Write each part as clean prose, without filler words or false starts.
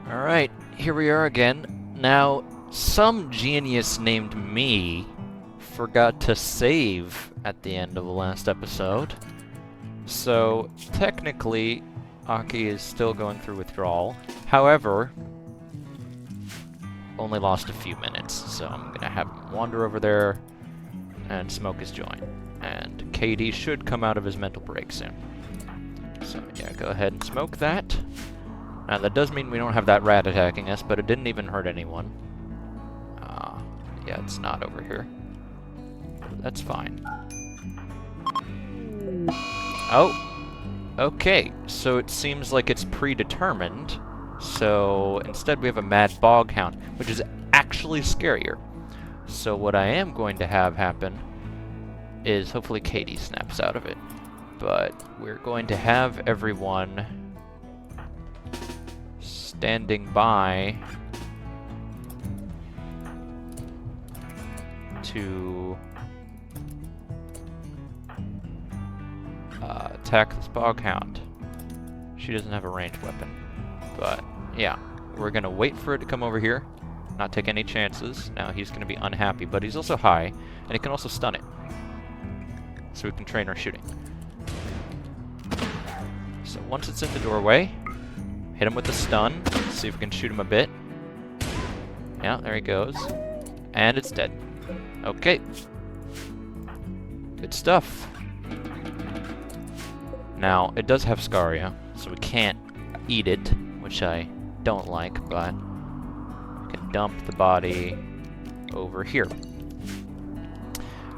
Alright, here we are again. Now, some genius named me forgot to save at the end of the last episode. So, technically, Aki is still going through withdrawal. However, only lost a few minutes, so I'm gonna have him wander over there and smoke his joint. And Katie should come out of his mental break soon. So, yeah, go ahead and smoke that. Now, that does mean we don't have that rat attacking us, but it didn't even hurt anyone. Yeah, it's not over here. That's fine. Oh! Okay, so it seems like it's predetermined. So, instead we have a mad bog hound, which is actually scarier. So what I am going to have happen is hopefully Katie snaps out of it. But we're going to have everyone standing by to attack this bog hound. She doesn't have a ranged weapon, but yeah, we're gonna wait for it to come over here, not take any chances. Now he's gonna be unhappy, but he's also high, and it can also stun it, so we can train our shooting. So once it's in the doorway, hit him with the stun, see if we can shoot him a bit. Yeah, there he goes. And it's dead. Okay. Good stuff. Now, it does have Scaria, so we can't eat it, which I don't like, but we can dump the body over here.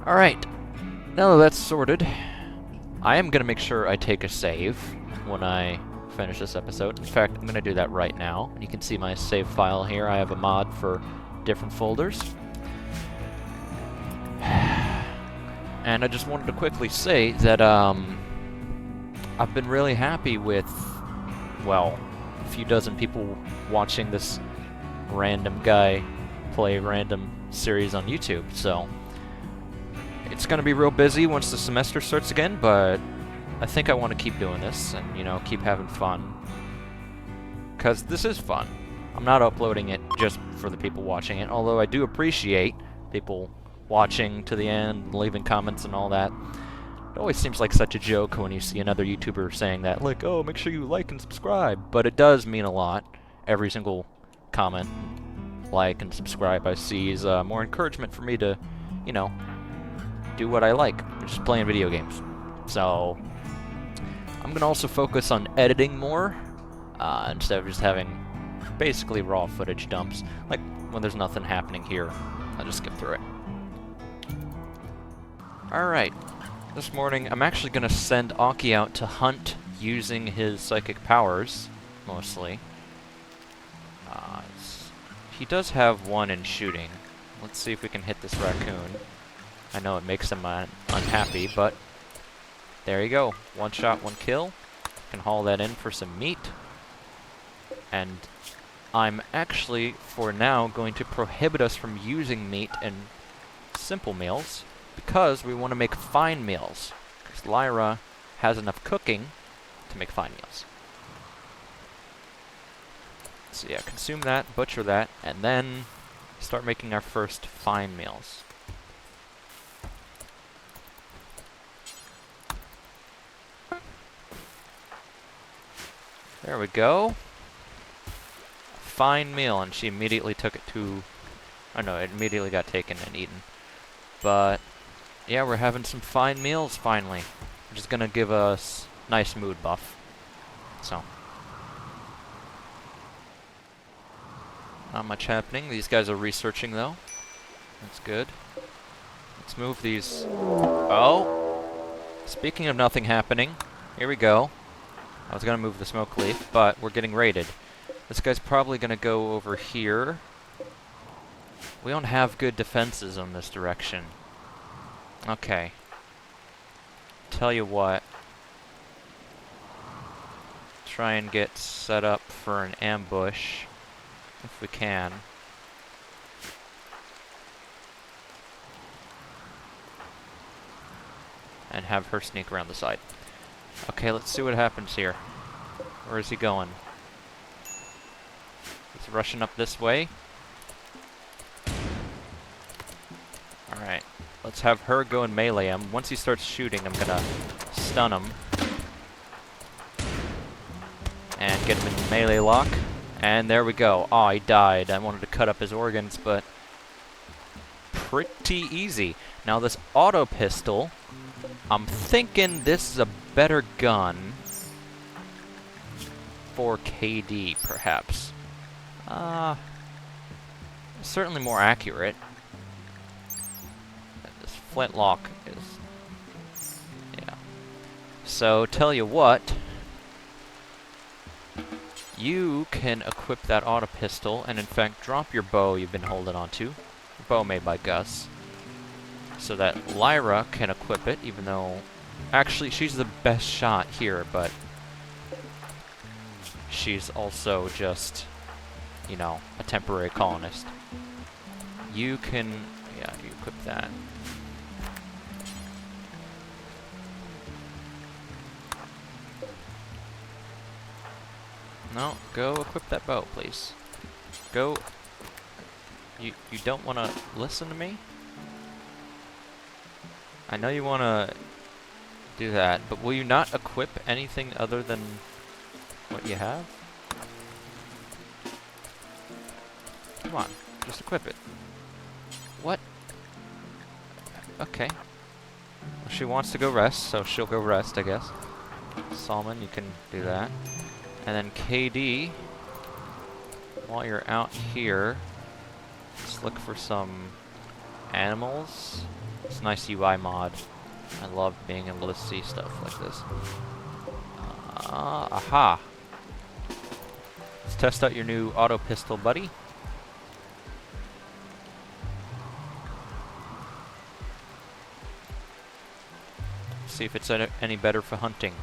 Alright. Now that that's sorted, I am going to make sure I take a save when I finish this episode. In fact, I'm going to do that right now. You can see my save file here. I have a mod for different folders. And I just wanted to quickly say that I've been really happy with, well, a few dozen people watching this random guy play random series on YouTube, so it's going to be real busy once the semester starts again, but I think I want to keep doing this and, you know, keep having fun. Because this is fun. I'm not uploading it just for the people watching it, although I do appreciate people watching to the end, leaving comments and all that. It always seems like such a joke when you see another YouTuber saying that, like, oh, make sure you like and subscribe. But it does mean a lot. Every single comment, like, and subscribe I see is more encouragement for me to, you know, do what I like, which is playing video games. So I'm going to also focus on editing more, instead of just having basically raw footage dumps. Like, when there's nothing happening here, I'll just skip through it. Alright, this morning I'm actually going to send Aki out to hunt using his psychic powers, mostly. He does have one in shooting. Let's see if we can hit this raccoon. I know it makes him unhappy, but there you go. One shot, one kill. Can haul that in for some meat. And I'm actually, for now, going to prohibit us from using meat in simple meals, because we want to make fine meals. Because Lyra has enough cooking to make fine meals. So yeah, consume that, butcher that, and then start making our first fine meals. There we go. Fine meal, and she immediately took it to... Oh no, it immediately got taken and eaten. But yeah, we're having some fine meals finally, which is gonna give us nice mood buff. So not much happening. These guys are researching though. That's good. Let's move these. Oh! Speaking of nothing happening, here we go. I was gonna move the smoke leaf, but we're getting raided. This guy's probably gonna go over here. We don't have good defenses on this direction. Okay. Tell you what. Try and get set up for an ambush, if we can. And have her sneak around the side. Okay, let's see what happens here. Where is he going? It's rushing up this way. Alright. Let's have her go and melee him. Once he starts shooting, I'm gonna stun him. And get him in melee lock. And there we go. Oh, he died. I wanted to cut up his organs, but pretty easy. Now this auto pistol, I'm thinking this is a better gun for KD, perhaps. Certainly more accurate. This flintlock is... yeah. So, tell you what, you can equip that auto pistol, and in fact, drop your bow you've been holding on to. Your bow made by Gus. So that Lyra can equip it, even though... actually, she's the best shot here, but... she's also just, you know, a temporary colonist. You can... yeah, you equip that. No, go equip that bow, please. Go... You don't want to listen to me? I know you want to do that, but will you not equip anything other than what you have? Come on, just equip it. What? Okay. Well, she wants to go rest, so she'll go rest, I guess. Salmon, you can do that. And then KD, while you're out here, let's look for some animals. It's a nice UI mod. I love being able to see stuff like this. Aha! Let's test out your new auto pistol, buddy. See if it's any better for hunting.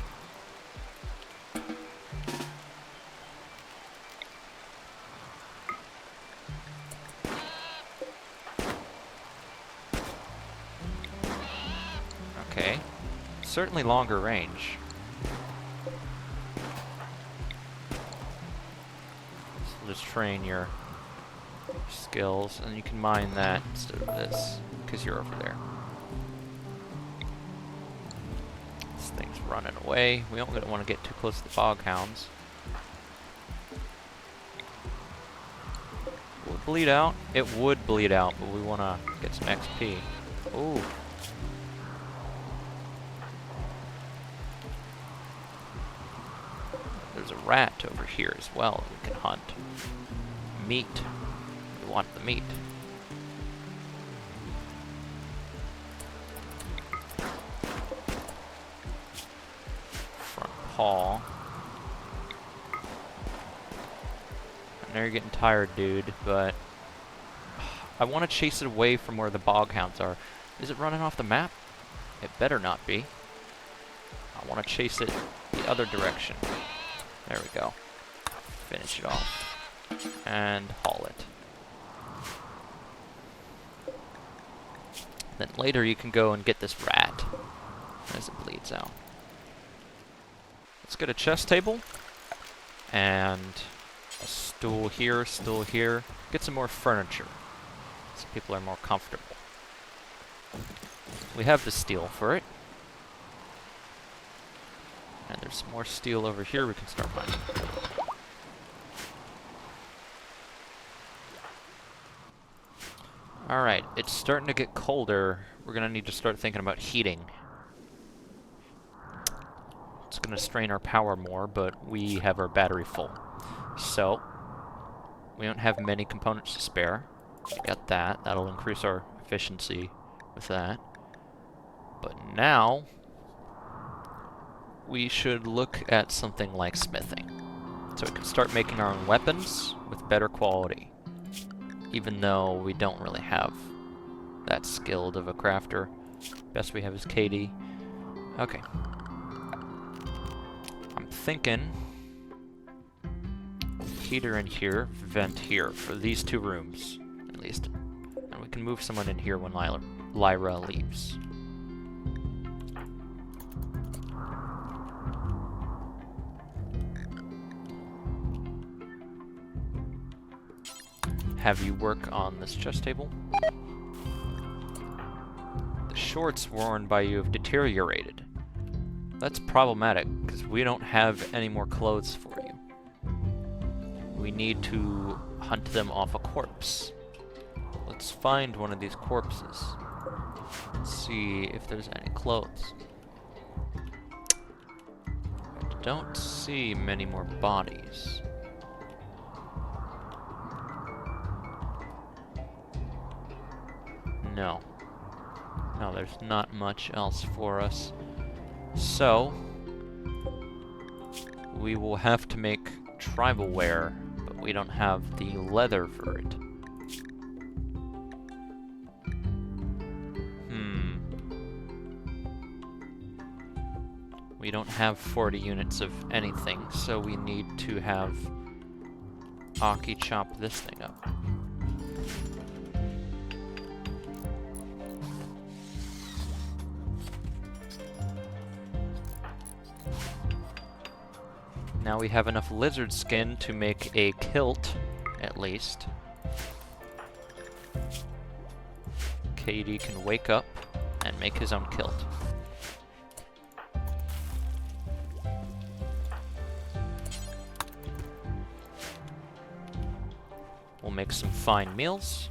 Okay. Certainly longer range. So just train your skills, and you can mine that instead of this, because you're over there. This thing's running away. We don't want to get too close to the bog hounds. Will it bleed out? It would bleed out, but we want to get some XP. Ooh. There's a rat over here as well that we can hunt. Meat. We want the meat. Front paw. I know you're getting tired, dude, but I want to chase it away from where the bog hounds are. Is it running off the map? It better not be. I want to chase it the other direction. There we go. Finish it off. And haul it. Then later you can go and get this rat as it bleeds out. Let's get a chest table. And a stool here, stool here. Get some more furniture, so people are more comfortable. We have the steel for it. And there's some more steel over here we can start mining. Alright, it's starting to get colder. We're gonna need to start thinking about heating. It's gonna strain our power more, but we have our battery full. So, we don't have many components to spare. We got that. That'll increase our efficiency with that. But now, we should look at something like smithing. So we can start making our own weapons with better quality. Even though we don't really have that skilled of a crafter. Best we have is KD. Okay. I'm thinking heater in here, vent here, for these two rooms, at least. And we can move someone in here when Lyra leaves. have you work on this chest table. The shorts worn by you have deteriorated. That's problematic, because we don't have any more clothes for you. We need to hunt them off a corpse. Let's find one of these corpses. Let's see if there's any clothes. I don't see many more bodies. No. No, there's not much else for us. So, we will have to make tribal wear, but we don't have the leather for it. We don't have 40 units of anything, so we need to have Aki chop this thing up. Now we have enough lizard skin to make a kilt, at least. KD can wake up and make his own kilt. We'll make some fine meals.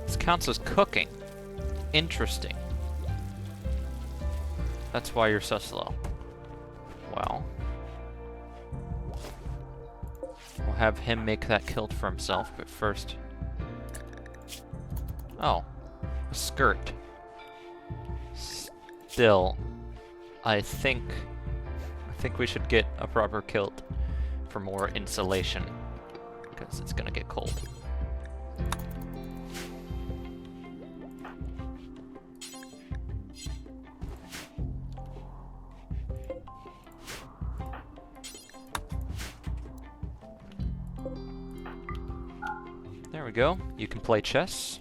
This counts as cooking. Interesting. That's why you're so slow. Well, we'll have him make that kilt for himself, but first... Oh, a skirt. Still, I think we should get a proper kilt for more insulation, because it's gonna get cold. There we go. You can play chess.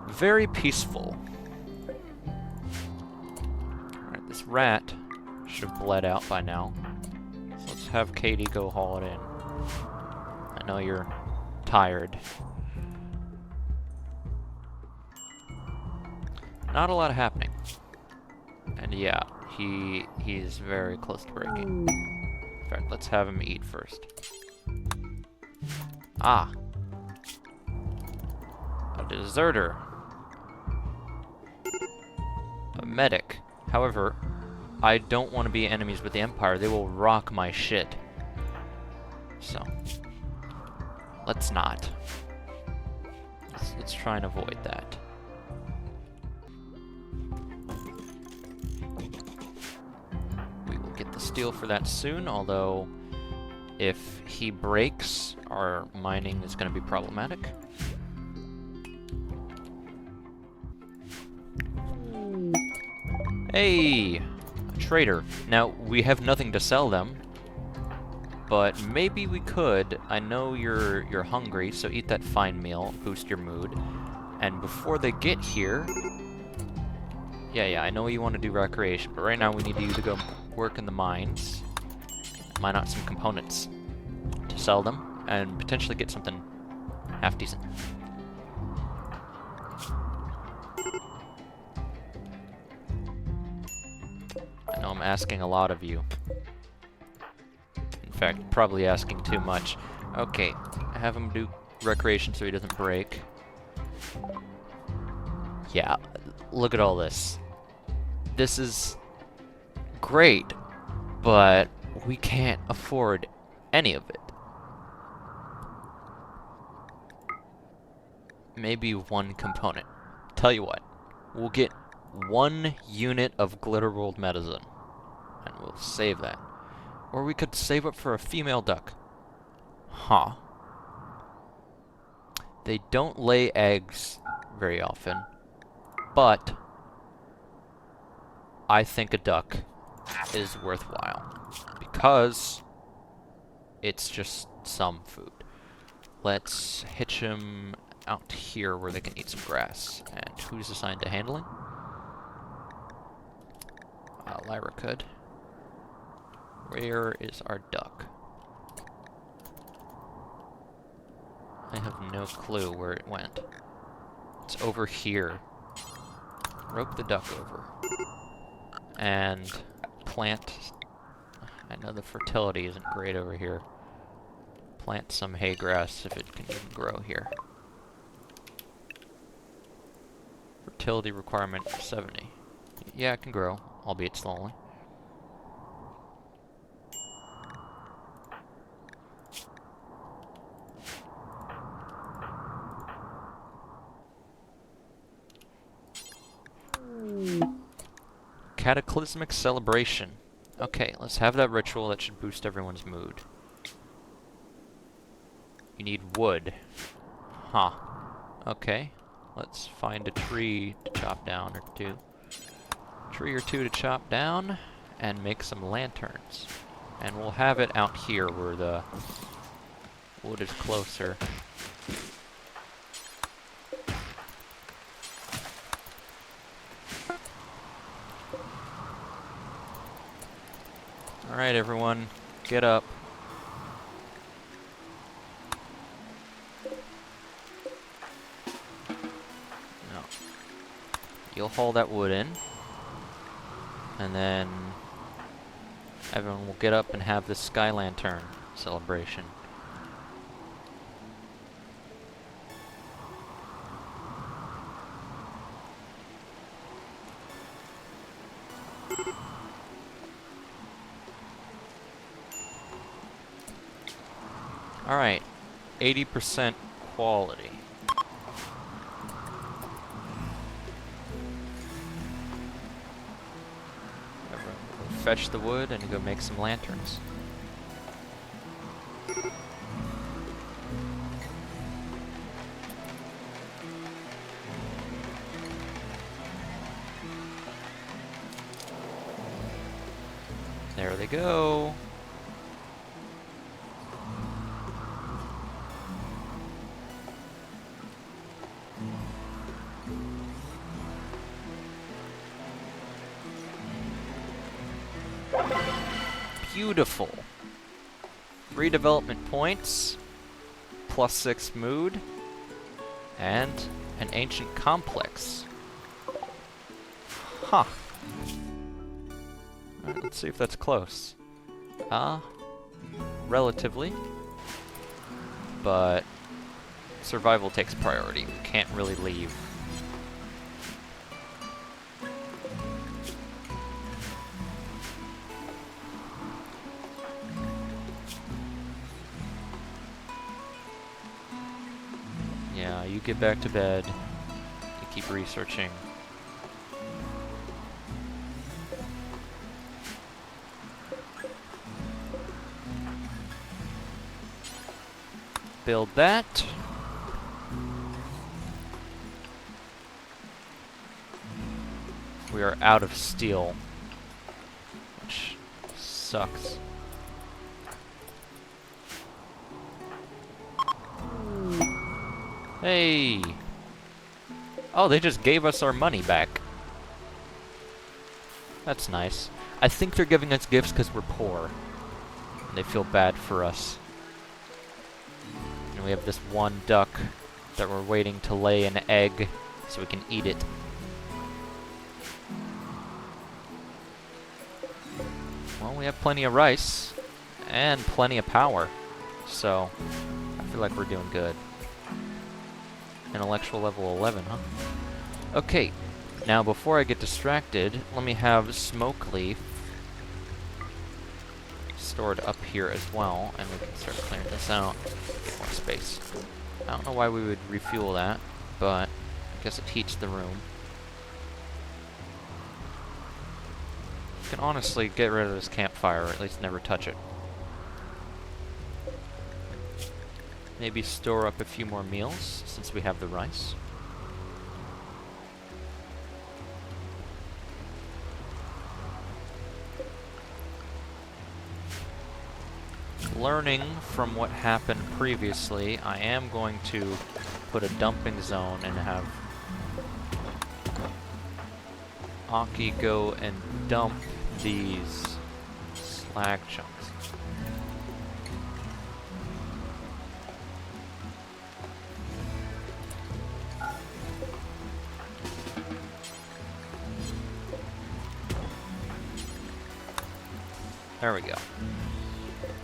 Very peaceful. Alright, this rat should have bled out by now. So let's have Katie go haul it in. I know you're tired. Not a lot happening. And yeah, he's very close to breaking. In fact, let's have him eat first. Ah! A deserter. A medic. However, I don't want to be enemies with the Empire. They will rock my shit. So, let's not. Let's try and avoid that. We will get the steel for that soon, although if he breaks, our mining is going to be problematic. Hey! A trader. Now, we have nothing to sell them, but maybe we could. I know you're hungry, so eat that fine meal, boost your mood. And before they get here... Yeah, I know you want to do recreation, but right now we need you to go work in the mines, mine out some components to sell them, and potentially get something half decent. I know I'm asking a lot of you. In fact, probably asking too much. Okay, have him do recreation so he doesn't break. Yeah, look at all this. This is great, but we can't afford any of it. Maybe one component. Tell you what, we'll get 1 unit of Glitter World medicine, and we'll save that. Or we could save up for a female duck. Huh. They don't lay eggs very often, but I think a duck is worthwhile because it's just some food. Let's hitch them out here where they can eat some grass. And who's assigned to handling? Lyra could. Where is our duck? I have no clue where it went. It's over here. Rope the duck over. And plant... I know the fertility isn't great over here. Plant some hay grass if it can even grow here. Fertility requirement 70. Yeah, it can grow, albeit slowly. Cataclysmic celebration. Okay, let's have that ritual. That should boost everyone's mood. You need wood. Huh. Okay. Let's find a tree to chop down, or two. Tree or two to chop down, and make some lanterns. And we'll have it out here where the wood is closer. Alright, everyone, get up. No. You'll haul that wood in. And then everyone will get up and have the sky lantern celebration. Alright, 80% quality. Everyone go fetch the wood and go make some lanterns. There they go. Beautiful. 3 development points, +6 mood, and an ancient complex. Huh. Alright, let's see if that's close. Relatively. But survival takes priority. We can't really leave. Yeah, you get back to bed. You keep researching. Build that. We are out of steel, which sucks. Hey! Oh, they just gave us our money back. That's nice. I think they're giving us gifts because we're poor. And they feel bad for us. And we have this one duck that we're waiting to lay an egg so we can eat it. Well, we have plenty of rice and plenty of power. So, I feel like we're doing good. Intellectual level 11, huh? Okay, now before I get distracted, let me have smoke leaf stored up here as well, and we can start clearing this out. More space. I don't know why we would refuel that, but I guess it heats the room. You can honestly get rid of this campfire, or at least never touch it. Maybe store up a few more meals, since we have the rice. Learning from what happened previously, I am going to put a dumping zone and have Aki go and dump these slag chunks. There we go.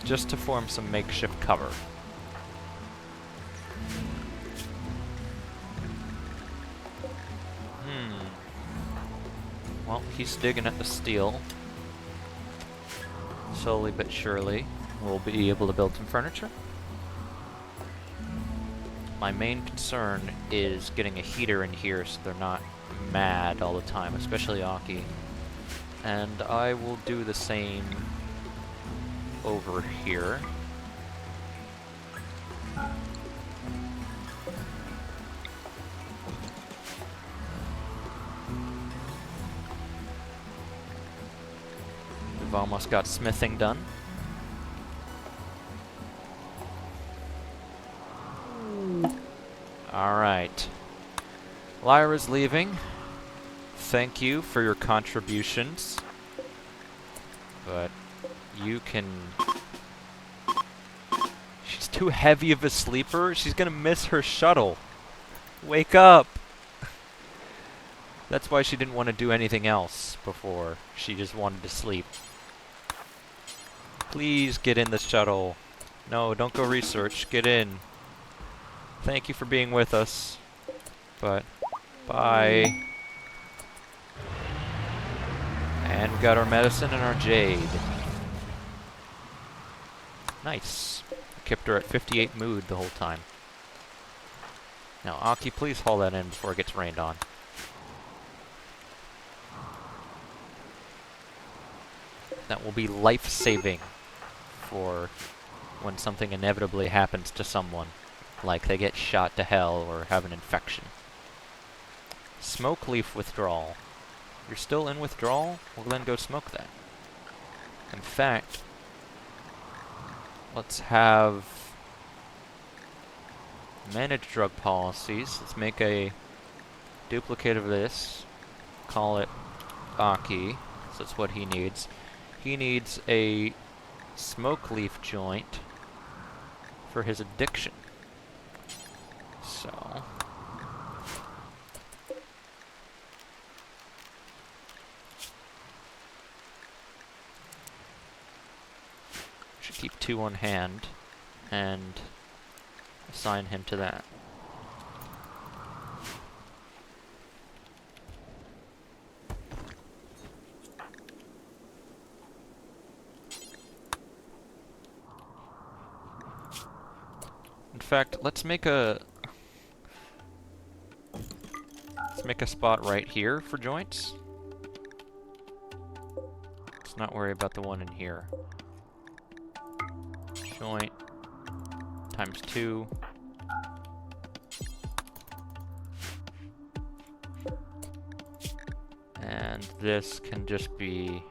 Just to form some makeshift cover. Well, he's digging at the steel. Slowly but surely, we'll be able to build some furniture. My main concern is getting a heater in here so they're not mad all the time, especially Aki. And I will do the same over here. We've almost got smithing done. Alright. Lyra's leaving. Thank you for your contributions. But you can... She's too heavy of a sleeper. She's gonna miss her shuttle. Wake up! That's why she didn't want to do anything else before. She just wanted to sleep. Please get in the shuttle. No, don't go research. Get in. Thank you for being with us. But, bye. And we got our medicine and our jade. Nice. Kept her at 58 mood the whole time. Now, Aki, please haul that in before it gets rained on. That will be life-saving for when something inevitably happens to someone. Like they get shot to hell or have an infection. Smoke leaf withdrawal. You're still in withdrawal? Well, then go smoke that. In fact, let's have manage drug policies. Let's make a duplicate of this. Call it Aki. So that's what he needs. He needs a smoke leaf joint for his addiction. So... should keep 2 on hand and assign him to that. In fact, let's make a spot right here for joints. Let's not worry about the one in here. Joint times 2. And this can just be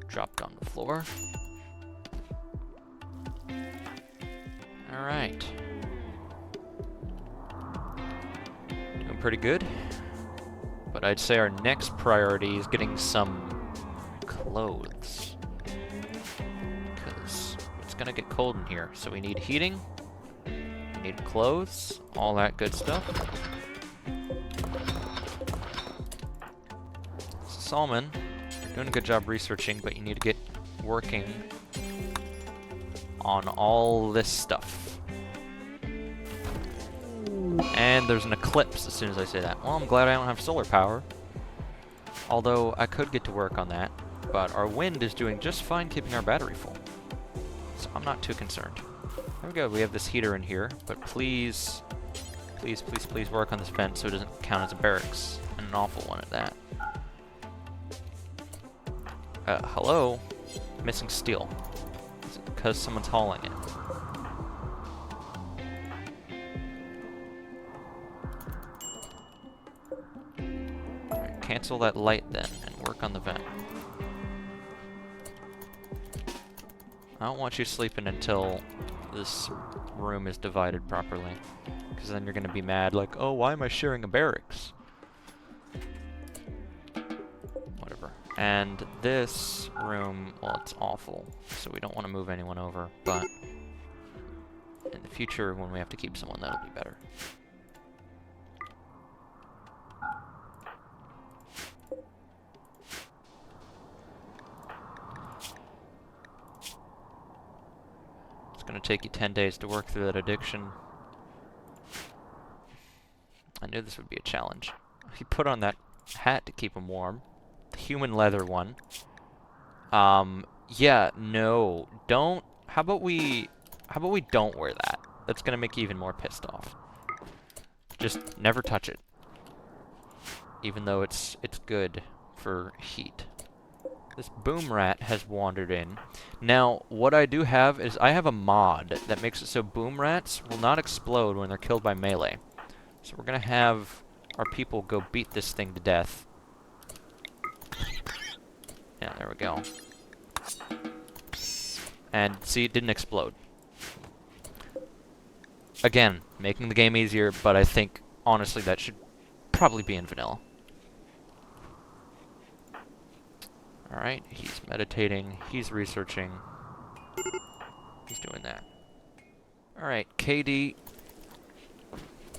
dropped on the floor. Alright. Doing pretty good. But I'd say our next priority is getting some clothes. Because it's gonna get cold in here. So we need heating, we need clothes, all that good stuff. So Salmon, you're doing a good job researching, but you need to get working on all this stuff. And there's an eclipse as soon as I say that. Well, I'm glad I don't have solar power. Although, I could get to work on that. But our wind is doing just fine keeping our battery full. So I'm not too concerned. There we go, we have this heater in here. But please, please, please, please work on this vent so it doesn't count as a barracks. And an awful one at that. Hello? Missing steel. Is it because someone's hauling it? Alright, cancel that light then, and work on the vent. I don't want you sleeping until this room is divided properly. Because then you're gonna be mad, like, oh, why am I sharing a barracks? Whatever. And this room, well, it's awful, so we don't want to move anyone over, but in the future, when we have to keep someone, that'll be better. It's gonna take you 10 days to work through that addiction. I knew this would be a challenge. He put on that hat to keep him warm. The human leather one. Yeah, no. Don't. How about we don't wear that? That's gonna make you even more pissed off. Just never touch it. Even though it's good for heat. This boom rat has wandered in. Now, what I do have is I have a mod that makes it so boom rats will not explode when they're killed by melee. So we're gonna have our people go beat this thing to death. Yeah, there we go. And see, it didn't explode. Again, making the game easier, but I think, honestly, that should probably be in vanilla. Alright, he's meditating, he's researching. He's doing that. Alright, KD,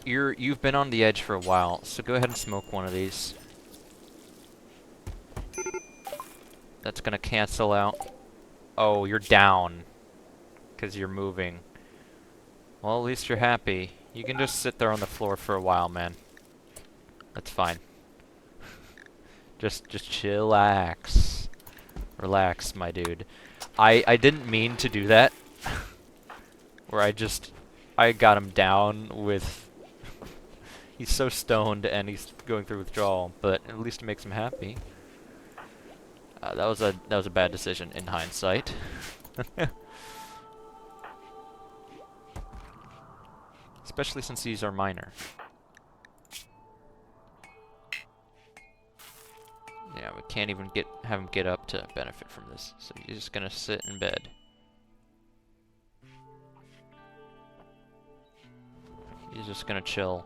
you've been on the edge for a while, so go ahead and smoke one of these. That's gonna cancel out. Oh, you're down. 'Cause you're moving. Well, at least you're happy. You can just sit there on the floor for a while, man. That's fine. Just chillax. Relax, my dude. I didn't mean to do that. Where I got him down with... He's so stoned and he's going through withdrawal, but at least it makes him happy. That was a bad decision in hindsight. Especially since he's our minor. Yeah, we can't even have him get up to benefit from this, so he's just gonna sit in bed. He's just gonna chill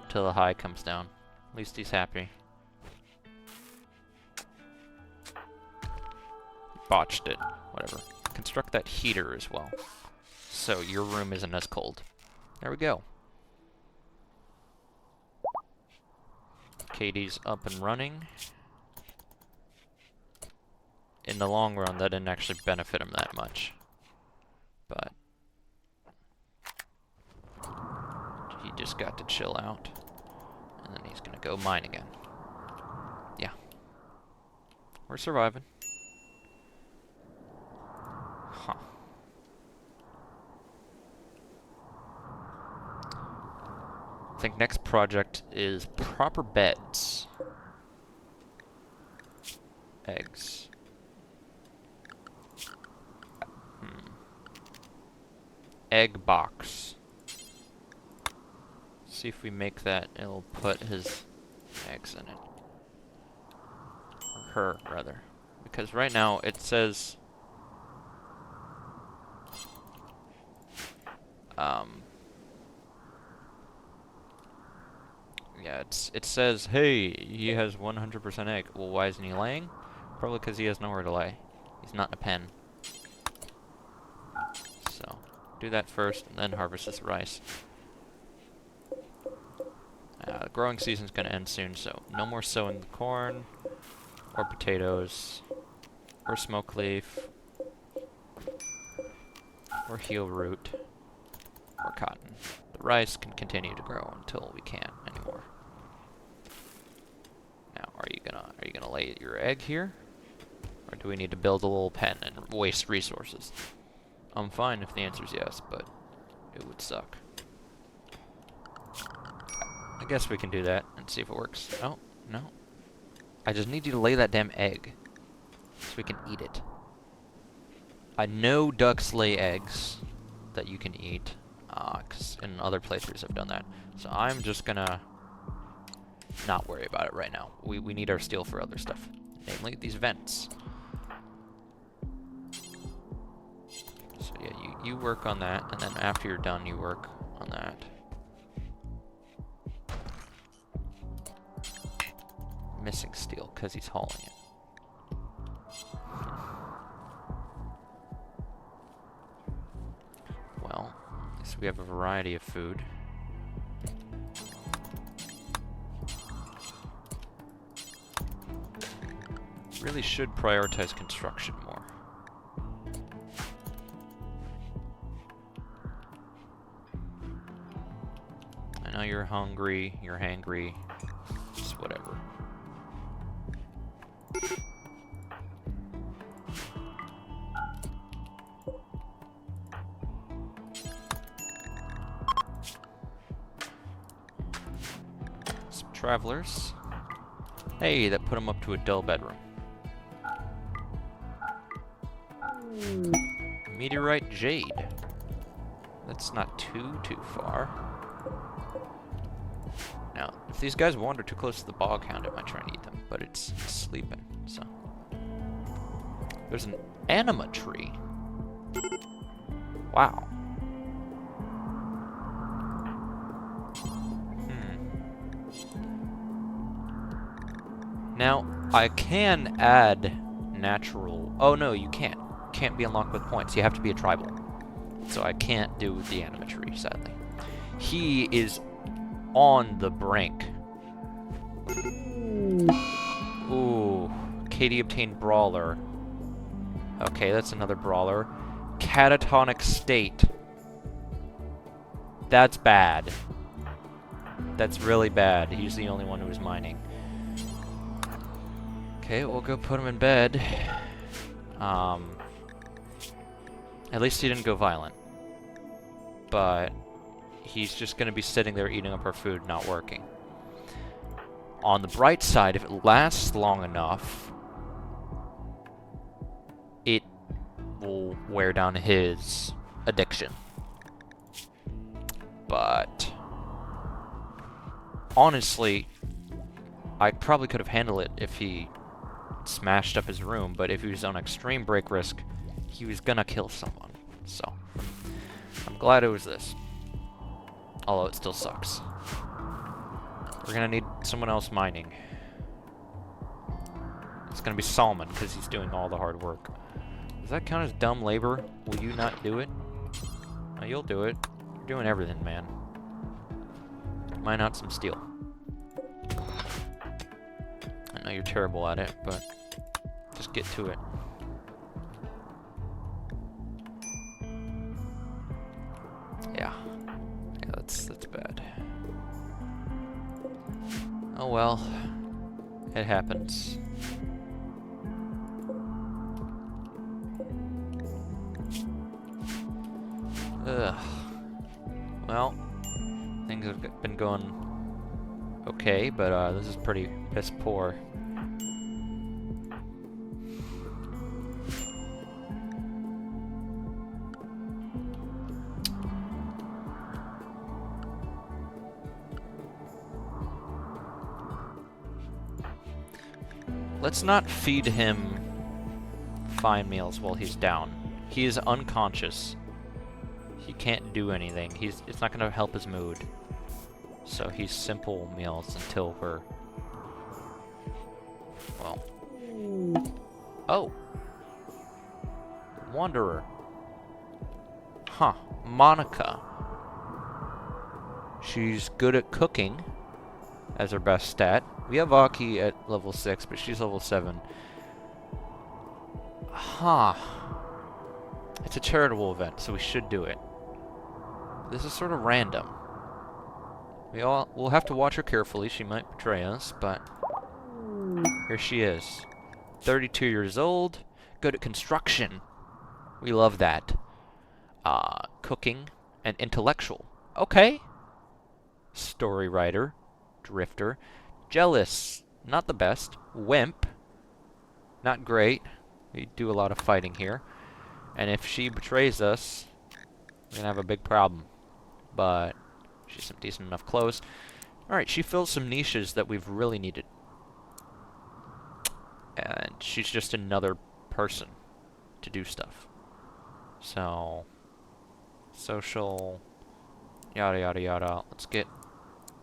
till the high comes down. At least he's happy. Botched it. Whatever. Construct that heater as well, so your room isn't as cold. There we go. Katie's up and running. In the long run, that didn't actually benefit him that much. But he just got to chill out. And then he's gonna go mine again. Yeah. We're surviving. Huh. I think next project is proper beds. Eggs. Egg box. See if we make that, it'll put his eggs in it. Or her, rather. Because right now it says... yeah, it says, hey, he has 100% egg. Well, why isn't he laying? Probably because he has nowhere to lay. He's not in a pen. So, do that first, and then harvest this rice. The growing season's gonna end soon, so no more sowing the corn, or potatoes, or smoke leaf, or heel root, or cotton. The rice can continue to grow until we can't anymore. Now, are you gonna lay your egg here? Or do we need to build a little pen and waste resources? I'm fine if the answer's yes, but it would suck. I guess we can do that and see if it works. Oh, no. I just need you to lay that damn egg. so we can eat it. I know ducks lay eggs that you can eat, because in other playthroughs I've done that. So I'm just gonna not worry about it right now. We need our steel for other stuff, namely these vents. So yeah, you work on that, and then after you're done, you work on that. Missing steel because he's hauling it. Well, at least we have a variety of food. Really should prioritize construction more. I know you're hungry, you're hangry, just whatever. Some travelers. Hey, that put them up to a dull bedroom. Meteorite jade. That's not too far. Now, if these guys wander too close to the bog hound, it might try and eat them, but it's sleeping, so. There's an anima tree. Wow. Now, I can add natural... Oh, no, you can't. Can't be unlocked with points. You have to be a tribal. So I can't do the anima tree, sadly. He is on the brink. Ooh. Katie obtained Brawler. Okay, that's another Brawler. Catatonic State. That's bad. That's really bad. He's the only one who was mining. Okay, we'll go put him in bed. At least he didn't go violent. But he's just going to be sitting there eating up our food, not working. On the bright side, if it lasts long enough, it will wear down his addiction. But honestly, I probably could have handled it if he smashed up his room, but if he was on extreme break risk, he was gonna kill someone. So I'm glad it was this. Although it still sucks. We're gonna need someone else mining. It's gonna be Salmon, because he's doing all the hard work. Does that count as dumb labor? Will you not do it? No, you'll do it. You're doing everything, man. Mine out some steel. I know you're terrible at it, but just get to it. Yeah, that's bad. Oh well, it happens. Ugh. Well, things have been going okay, but this is pretty piss poor. Let's not feed him fine meals while he's down. He is unconscious. He can't do anything. It's not going to help his mood. So he's simple meals until we're... Well... Oh! Wanderer. Huh. Monica. She's good at cooking as her best stat. We have Aki at level 6, but she's level 7. Huh. It's a charitable event, so we should do it. This is sort of random. We'll have to watch her carefully. She might betray us, but here she is. 32 years old, good at construction. We love that. Cooking and intellectual. Okay. Story writer, drifter, jealous, not the best. Wimp, not great. We do a lot of fighting here. And if she betrays us, we're gonna have a big problem. But she's some decent enough clothes. Alright, she fills some niches that we've really needed. And she's just another person to do stuff. So, social, yada yada yada. Let's get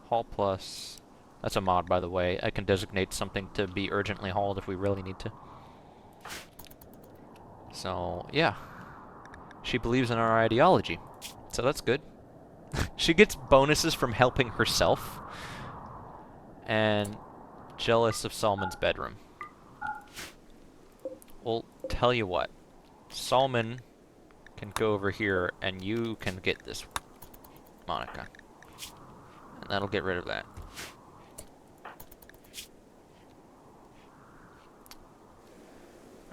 haul plus. That's a mod, by the way. I can designate something to be urgently hauled if we really need to. So, yeah. She believes in our ideology. So that's good. She gets bonuses from helping herself. And jealous of Salman's bedroom. Well, tell you what. Salman can go over here and you can get this Monica. And that'll get rid of that.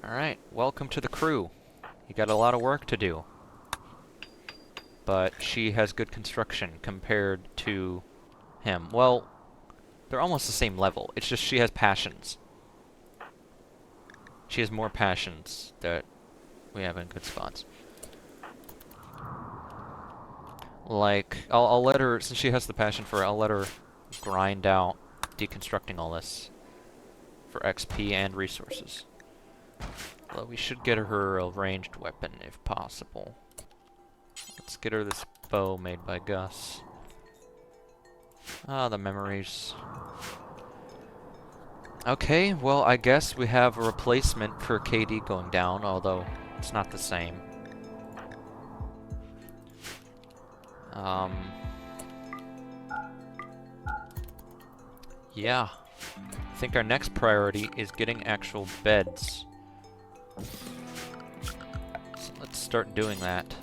Alright, welcome to the crew. You got a lot of work to do. But she has good construction compared to him. Well, they're almost the same level. It's just she has passions. She has more passions that we have in good spots. Like, I'll let her, since she has the passion for it, I'll let her grind out deconstructing all this for XP and resources. Well, we should get her a ranged weapon if possible. Let's get her this bow made by Gus. Ah, the memories. Okay, well, I guess we have a replacement for KD going down, although it's not the same. Yeah. I think our next priority is getting actual beds. So let's start doing that.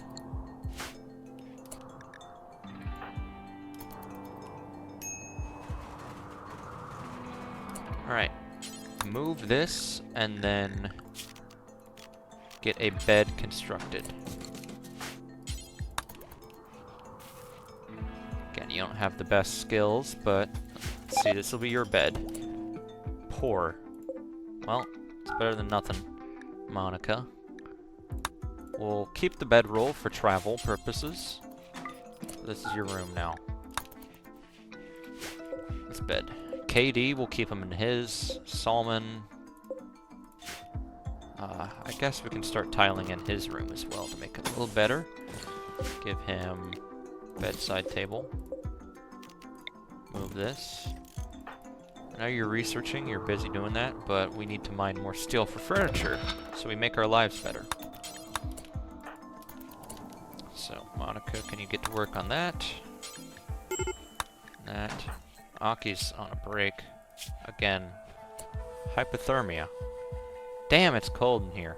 Alright. Move this and then get a bed constructed. Again, you don't have the best skills, but let's see, this will be your bed. Poor. Well, it's better than nothing, Monica. We'll keep the bedroll for travel purposes. This is your room now. This bed. KD, we'll keep him in his. Salman. I guess we can start tiling in his room as well to make it a little better. Give him bedside table. Move this. I know you're researching, you're busy doing that, but we need to mine more steel for furniture, so we make our lives better. So, Monica, can you get to work on that? That. Aki's on a break. Again. Hypothermia. Damn, it's cold in here.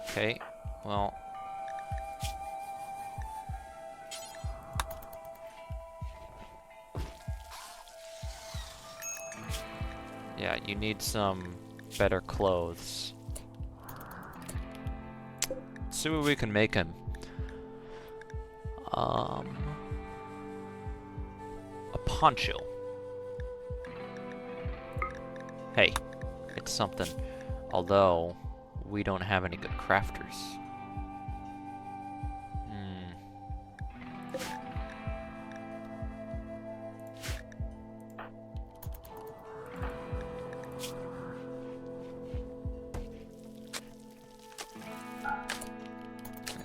Okay, well... yeah, you need some better clothes. Let's see what we can make him. A poncho. Hey, it's something. Although, we don't have any good crafters.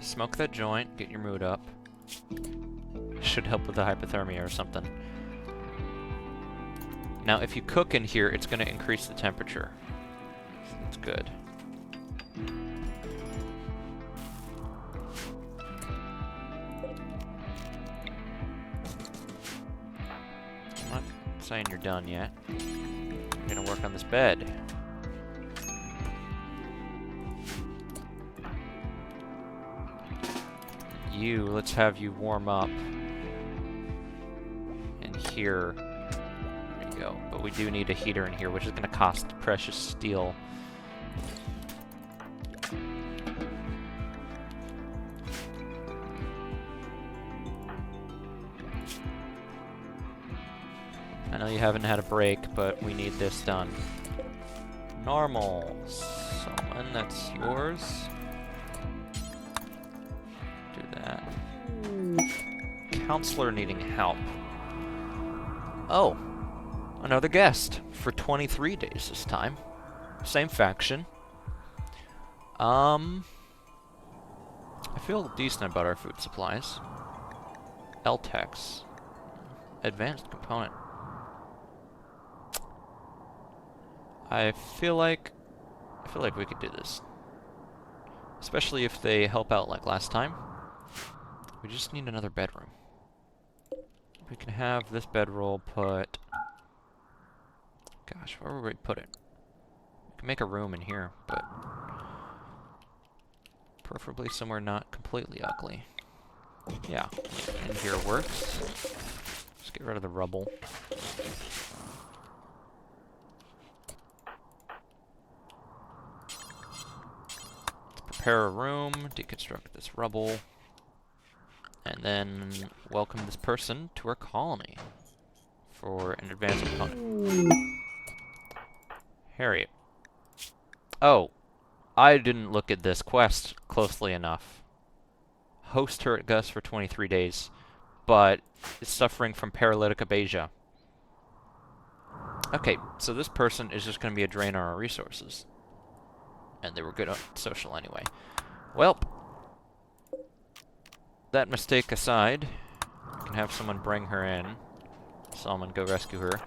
Smoke that joint, get your mood up. Should help with the hypothermia or something. Now, if you cook in here, it's going to increase the temperature. That's good. I'm not saying you're done yet. You're going to work on this bed. Let's have you warm up in here. There you go. But we do need a heater in here, which is going to cost precious steel. I know you haven't had a break, but we need this done. Normal. Salmon, that's yours. Do that. Counselor needing help. Oh, another guest for 23 days this time. Same faction. I feel decent about our food supplies. LTEX. Advanced component. I feel like we could do this. Especially if they help out like last time. We just need another bedroom. We can have this bedroll put... Gosh, where would we put it? We can make a room in here, but... preferably somewhere not completely ugly. Yeah, in here works. Just get rid of the rubble. Let's prepare a room, deconstruct this rubble, and then welcome this person to our colony for an advanced component. Harriet. Oh, I didn't look at this quest closely enough. Host her at Gus for 23 days, but is suffering from paralytic abasia. Okay, so this person is just going to be a drain on our resources. And they were good at social anyway. Well, that mistake aside, we can have someone bring her in. Someone go rescue her.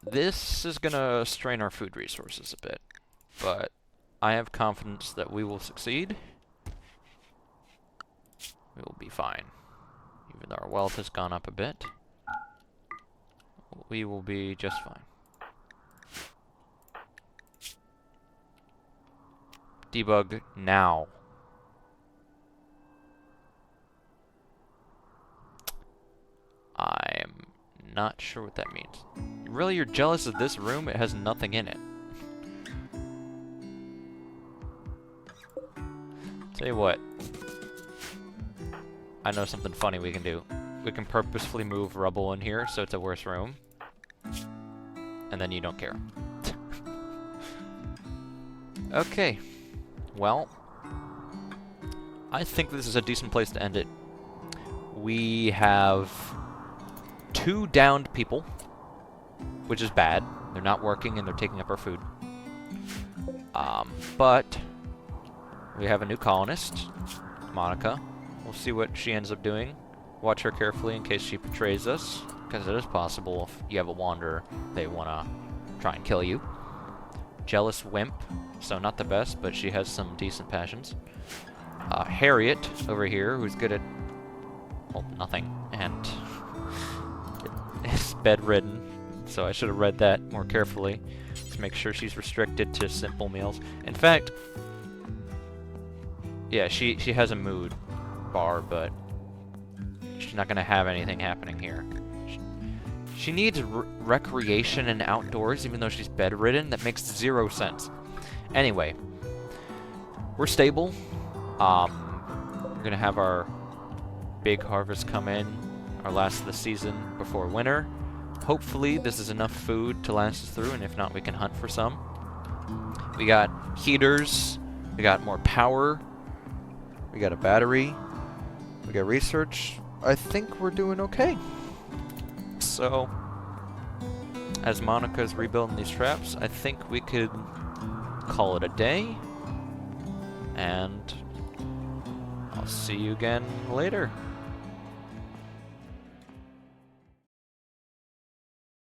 This is going to strain our food resources a bit, but I have confidence that we will succeed. We will be fine. Even though our wealth has gone up a bit, we will be just fine. Debug now. I'm not sure what that means. Really, you're jealous of this room? It has nothing in it. Tell you what. I know something funny we can do. We can purposefully move rubble in here so it's a worse room. And then you don't care. Okay. Well, I think this is a decent place to end it. We have 2 downed people, which is bad. They're not working and they're taking up our food. But we have a new colonist, Monica. We'll see what she ends up doing. Watch her carefully in case she betrays us, because it is possible if you have a wanderer, they want to try and kill you. Jealous wimp, so not the best, but she has some decent passions. Harriet over here, who's good at, well, nothing, and is bedridden, so I should have read that more carefully to make sure she's restricted to simple meals. In fact, yeah, she has a mood bar, but she's not going to have anything happening here. She needs recreation and outdoors, even though she's bedridden. That makes 0 sense. Anyway, we're stable. We're going to have our big harvest come in, our last of the season before winter. Hopefully this is enough food to last us through, and if not, we can hunt for some. We got heaters. We got more power. We got a battery. We got research. I think we're doing okay. So, as Monica's rebuilding these traps, I think we could call it a day. And I'll see you again later.